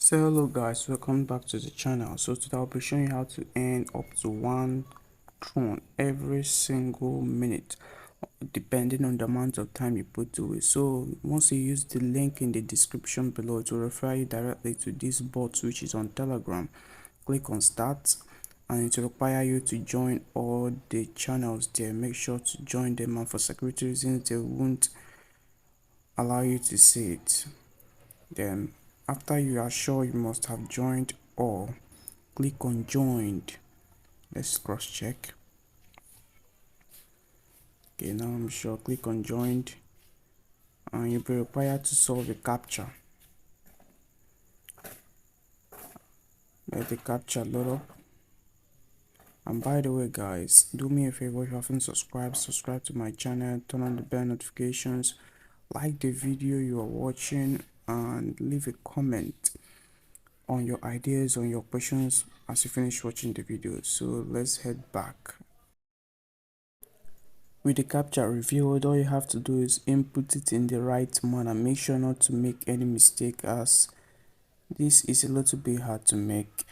So hello guys, welcome back to the channel. So today I'll be showing you how to earn up to one tron every single minute, depending on the amount of time you put to it. So once you use the link in the description below to refer you directly to this bot, which is on Telegram, click on start and it will require you to join all the channels there. Make sure to join them, and for security reasons they won't allow you to see it. Then after you are sure you must have joined all, click on joined. Let's cross check. Okay, now I'm sure. Click on joined and you'll be required to solve a captcha. Let the captcha load up. And by the way guys, do me a favor, if you haven't subscribed, subscribe to my channel, turn on the bell notifications, like the video you are watching, and leave a comment on your ideas, on your questions as you finish watching the video. So let's head back. With the captcha revealed, all you have to do is input it in the right manner. Make sure not to make any mistake, as this is a little bit hard to make.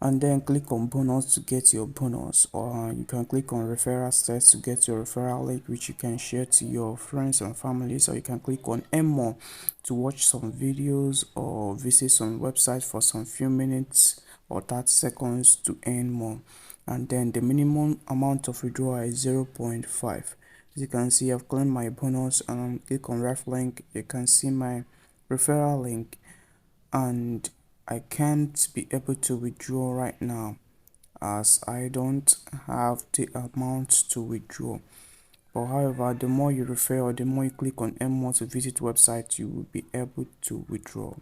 And then click on bonus to get your bonus, or you can click on referral stats to get your referral link, which you can share to your friends and families, or you can click on earn more to watch some videos or visit some websites for some few minutes or 30 seconds to earn more. And then the minimum amount of withdrawal is 0.5. As you can see, I've claimed my bonus and click on ref link. You can see my referral link, and I can't be able to withdraw right now as I don't have the amount to withdraw. But however, the more you refer or the more you click on earn more to visit website, you will be able to withdraw.